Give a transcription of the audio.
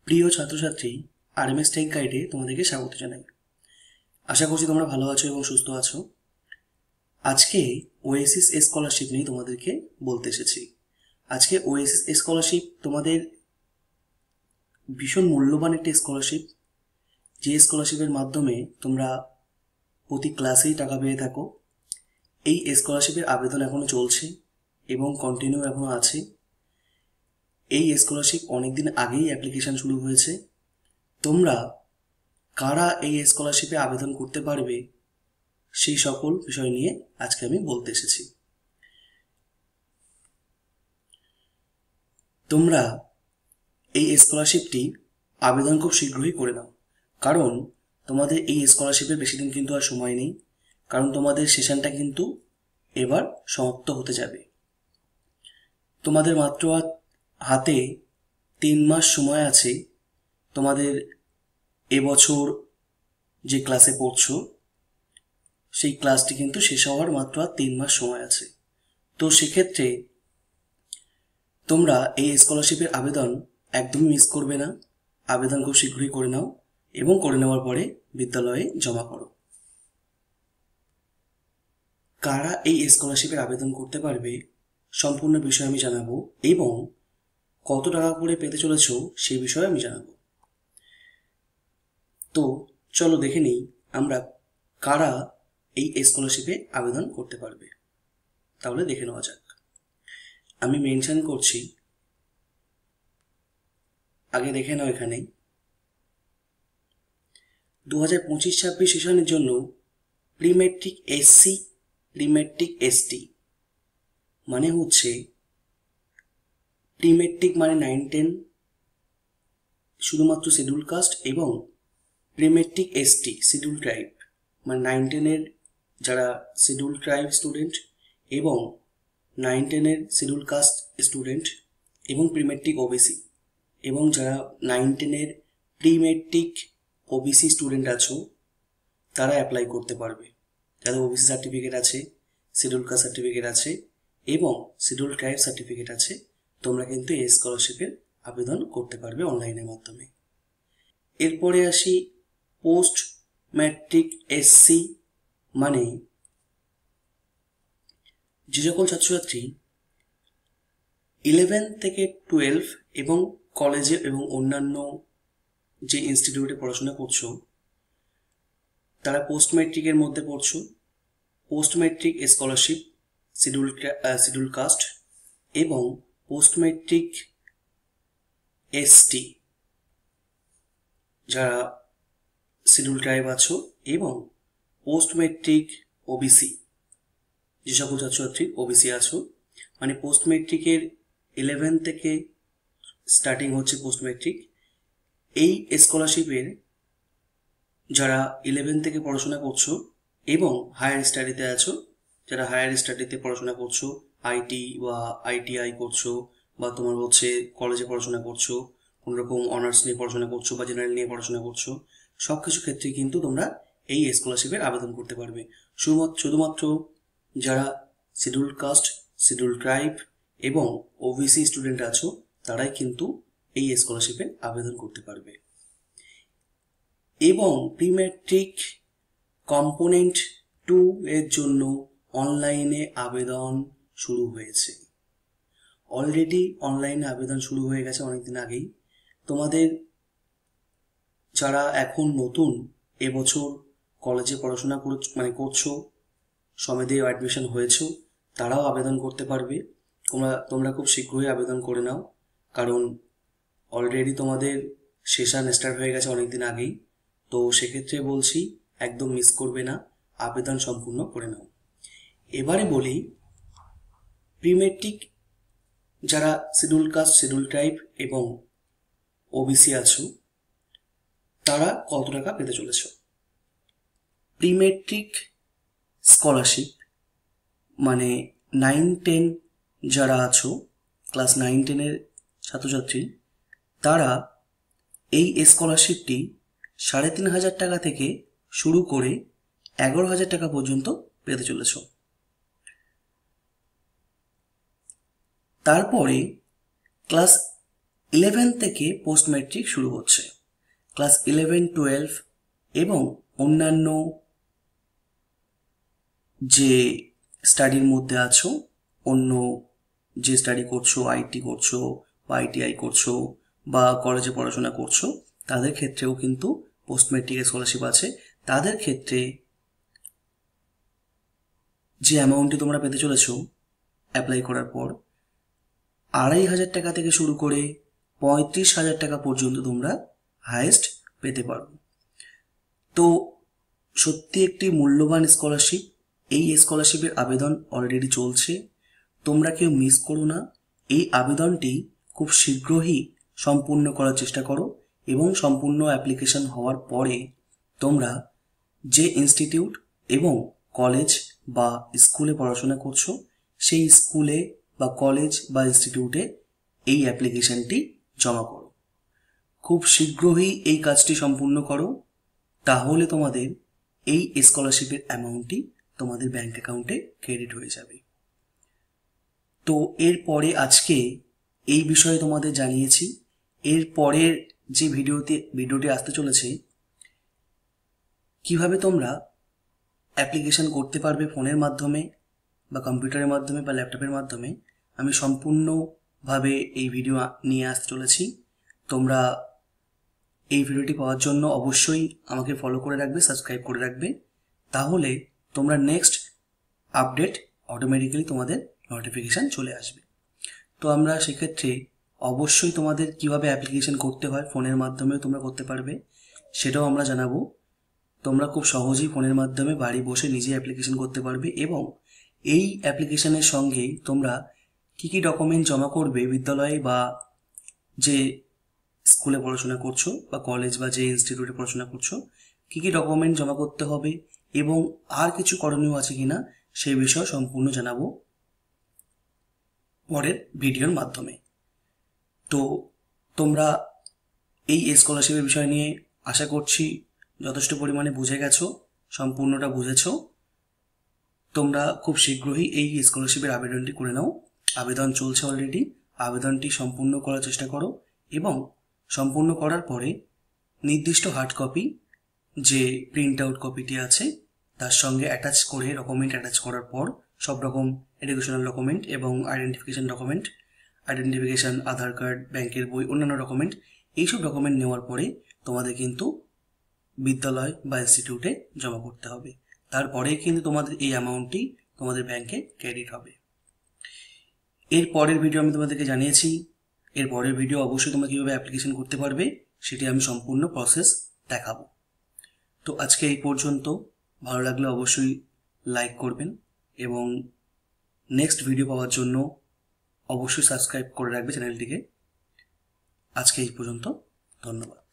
প্রিয় ছাত্রছাত্রী, RMS take গাইডে তোমাদেরকে স্বাগত জানাই। আশা করছি তোমরা ভালো আছো এবং সুস্থ আছো। আজকে ওএসিস স্কলারশিপ নিয়ে তোমাদেরকে বলতে এসেছি। আজকে ওএসিস স্কলারশিপ তোমাদের ভীষণ মূল্যবান একটি স্কলারশিপ, যে স্কলারশিপের মাধ্যমে তোমরা প্রতি ক্লাসেই টাকা পেয়ে থাকো। এই স্কলারশিপের আবেদন এখনো চলছে এবং কন্টিনিউ এখনো আছে। এই স্কলারশিপ অনেকদিন আগেই অ্যাপ্লিকেশন শুরু হয়েছে। তোমরা কারা এই স্কলারশিপে আবেদন করতে পারবে সেই সকল বিষয় নিয়ে আজকে আমি বলতে এসেছি। তোমরা এই স্কলারশিপটি আবেদন খুব শীঘ্রই করে নাও, কারণ তোমাদের এই স্কলারশিপের বেশি দিন কিন্তু আর সময় নেই, কারণ তোমাদের সেশনটা কিন্তু এবার সমাপ্ত হতে যাবে। তোমাদের মাত্র হাতে 3 মাস সময় আছে তোমাদের এবছর যে ক্লাসে পড়ছো সেই ক্লাসটি কিন্তু শেষ হওয়ার মাত্র 3 মাস সময় আছে। তো সেক্ষেত্রে তোমরা এই স্কলারশিপের আবেদন একদমই মিস করবে না। আবেদন খুব শীঘ্রই করে নাও এবং করে নেওয়ার পরে বিদ্যালয়ে জমা করো। কারা এই স্কলারশিপের আবেদন করতে পারবে সম্পূর্ণ বিষয় আমি জানাবো এবং কত টাকা করে পেতে চলেছো সেই বিষয়ে আমি জানাবো। তো চলো দেখে নিই আমরা কারা এই স্কলারশিপে আবেদন করতে পারবে। তাহলে দেখে নেওয়া যাক। আমি মেনশন করছি, আগে দেখে নাও। এখানে 2025-26 সেশনের জন্য প্রিমেট্রিক এসসি, প্রিমেট্রিক এসটি মানে হচ্ছে প্রিমেট্রিক মানে 9-10 শুধুমাত্র শিডিউল কাস্ট, এবং প্রিমেট্রিক এসটি শিডিউল ট্রাইব মানে 9-10 যারা শিডিউল ট্রাইব স্টুডেন্ট এবং 9-10 শিডিউল কাস্ট স্টুডেন্ট এবং প্রিমেট্রিক ওবিসি, এবং যারা 9-10 প্রিমেট্রিক ওবিসি স্টুডেন্ট আছো তারা অ্যাপ্লাই করতে পারবে। যাদের ওবিসি সার্টিফিকেট আছে, শিডিউল কাস্ট সার্টিফিকেট আছে এবং শিডিউল ট্রাইব সার্টিফিকেট আছে, তোমরা কিন্তু এই স্কলারশিপের আবেদন করতে পারবে অনলাইনের মাধ্যমে। এরপরে আসি পোস্ট ম্যাট্রিক এসসি, মানে যে সকল ছাত্রছাত্রী 11 থেকে 12 এবং কলেজে এবং অন্যান্য যে ইনস্টিটিউটে পড়াশোনা করছো তারা পোস্ট ম্যাট্রিকের মধ্যে পড়ছো। Post matric scholarship schedule caste এবং পোস্ট ম্যাট্রিক এসটি যারা শিডিউল ট্রাইব আছো, এবং পোস্ট ম্যাট্রিক ওবিসি যে সকল ছাত্রছাত্রী ওবিসি আছো, মানে পোস্ট ম্যাট্রিকের 11 থেকে স্টার্টিং হচ্ছে পোস্ট ম্যাট্রিক। এই স্কলারশিপের যারা 11 থেকে পড়াশোনা করছো এবং হায়ার স্টাডিতে আছো, যারা হায়ার স্টাডিতে পড়াশোনা করছো, আইটি বা আইটিআই করছো, বা তোমার হচ্ছে কলেজে পড়াশোনা করছো, কোনোরকম অনার্স নিয়ে পড়াশোনা করছো বা জেনারেল নিয়ে পড়াশোনা করছো, সব কিছু ক্ষেত্রে কিন্তু তোমরা এই স্কলারশিপের আবেদন করতে পারবে। শুধুমাত্র যারা শিডিউল কাস্ট, শিডিউল ট্রাইব এবং ওবিসি স্টুডেন্ট আছো তারাই কিন্তু এই স্কলারশিপের আবেদন করতে পারবে। এবং প্রিম্যাট্রিক কম্পোনেন্ট 2 এর জন্য অনলাইনে আবেদন শুরু হয়েছে। অলরেডি অনলাইনে আবেদন শুরু হয়ে গেছে অনেকদিন আগেই। তোমাদের যারা এখন নতুন এবছর কলেজে পড়াশোনা করছো, সমেধে অ্যাডমিশন হয়েছে, তারাও আবেদন করতে পারবে। তোমরা খুব শীঘ্রই আবেদন করে নাও, কারণ অলরেডি তোমাদের সেশন স্টার্ট হয়ে গেছে অনেকদিন আগেই। তো সেক্ষেত্রে বলছি একদম মিস করবে না, আবেদন সম্পূর্ণ করে নাও। এবারে বলি প্রিমেট্রিক যারা শিডিউল কাস্ট, শিডিউল ট্রাইব এবং ওবিসি আছো তারা কত টাকা পেতে চলেছ। প্রিমেট্রিক স্কলারশিপ মানে 9-10 যারা আছো, ক্লাস 9-10 ছাত্রছাত্রী, তারা এই স্কলারশিপটি 3,500 টাকা থেকে শুরু করে 11,000 টাকা পর্যন্ত পেতে চলেছ। তারপরে ক্লাস 11 থেকে পোস্ট ম্যাট্রিক শুরু হচ্ছে। ক্লাস 11, 12 এবং অন্যান্য যে স্টাডির মধ্যে আছো, অন্য যে স্টাডি করছো, আইটি করছো বা আইটিআই করছো বা কলেজে পড়াশোনা করছো, তাদের ক্ষেত্রেও কিন্তু পোস্ট ম্যাট্রিক স্কলারশিপ আছে। তাদের ক্ষেত্রে যে অ্যামাউন্টটি তোমরা পেতে চলেছো অ্যাপ্লাই করার পর, 2,500 টাকা থেকে শুরু করে 35,000 টাকা পর্যন্ত তোমরা হাইয়েস্ট পেতে পারো। তো সত্যি একটি মূল্যবান স্কলারশিপ। এই স্কলারশিপের আবেদন অলরেডি চলছে, তোমরা কেউ মিস করো না। এই আবেদনটি খুব শীঘ্রই সম্পূর্ণ করার চেষ্টা করো এবং সম্পূর্ণ অ্যাপ্লিকেশন হওয়ার পরে তোমরা যে ইনস্টিটিউট এবং কলেজ বা স্কুলে পড়াশোনা করছো, সেই স্কুলে বা কলেজ বা ইনস্টিটিউটে এই অ্যাপ্লিকেশনটি জমা করো। খুব শীঘ্রই এই কাজটি সম্পূর্ণ করো, তাহলে তোমাদের এই স্কলারশিপের অ্যামাউন্টটি তোমাদের ব্যাংক অ্যাকাউন্টে ক্রেডিট হয়ে যাবে। তো এরপরে আজকে এই বিষয়ে তোমাদের জানিয়েছি। এর পরের যে ভিডিওটি আসতে চলেছে, কিভাবে তোমরা অ্যাপ্লিকেশন করতে পারবে ফোনের মাধ্যমে বা কম্পিউটারের মাধ্যমে বা ল্যাপটপের মাধ্যমে, আমি সম্পূর্ণভাবে এই ভিডিও নিয়ে আসতে চলেছি। তোমরা এই ভিডিওটি পাওয়ার জন্য অবশ্যই আমাকে ফলো করে রাখবে, সাবস্ক্রাইব করে রাখবে, তাহলে তোমরা নেক্সট আপডেট অটোমেটিক্যালি তোমাদের নোটিফিকেশান চলে আসবে। তো আমরা সেক্ষেত্রে অবশ্যই তোমাদের কিভাবে অ্যাপ্লিকেশন করতে হয়, ফোনের মাধ্যমেও তোমরা করতে পারবে, সেটাও আমরা জানাবো। তোমরা খুব সহজেই ফোনের মাধ্যমে বাড়ি বসে নিজে অ্যাপ্লিকেশন করতে পারবে এবং এই অ্যাপ্লিকেশনের সঙ্গে তোমরা কী কী ডকুমেন্ট জমা করবে, বিদ্যালয়ে বা যে স্কুলে পড়াশোনা করছো বা কলেজ বা যে ইনস্টিটিউটে পড়াশোনা করছো, কী কী ডকুমেন্ট জমা করতে হবে এবং আর কিছু করণীয় আছে কিনা সেই বিষয়ে সম্পূর্ণ জানাবো পরের ভিডিওর মাধ্যমে। তো তোমরা এই স্কলারশিপের বিষয় নিয়ে আশা করছি যথেষ্ট পরিমাণে বুঝে গেছো, সম্পূর্ণটা বুঝেছো। তোমরা খুব শীঘ্রই এই স্কলারশিপের আবেদনটি করে নাও। আবেদন চলছে অলরেডি, আবেদনটি সম্পূর্ণ করার চেষ্টা করো এবং সম্পূর্ণ করার পরে নির্দিষ্ট হার্ড কপি, যে প্রিন্ট আউট কপিটি আছে তার সঙ্গে অ্যাটাচ করে, ডকুমেন্ট অ্যাটাচ করার পর, সব রকম এডুকেশনাল ডকুমেন্ট এবং আইডেন্টিফিকেশন, আধার কার্ড, ব্যাংকের বই, অন্যান্য ডকুমেন্ট, এইসব ডকুমেন্ট নেওয়ার পরে তোমাদের কিন্তু বিদ্যালয় বা ইনস্টিটিউটে জমা করতে হবে। তারপরেই কিন্তু তোমাদের এই অ্যামাউন্টটি তোমাদের ব্যাংকে ক্রেডিট হবে। এর পরের ভিডিও আমি তোমাদেরকে জানিয়েছি, এর পরের ভিডিও অবশ্যই তোমরা কীভাবে অ্যাপ্লিকেশন করতে পারবে সেটি আমি সম্পূর্ণ প্রসেস দেখাবো। তো আজকে এই পর্যন্ত। ভালো লাগলে অবশ্যই লাইক করবেন এবং নেক্সট ভিডিও পাওয়ার জন্য অবশ্যই সাবস্ক্রাইব করে রাখবে চ্যানেলটিকে। আজকে এই পর্যন্ত, ধন্যবাদ।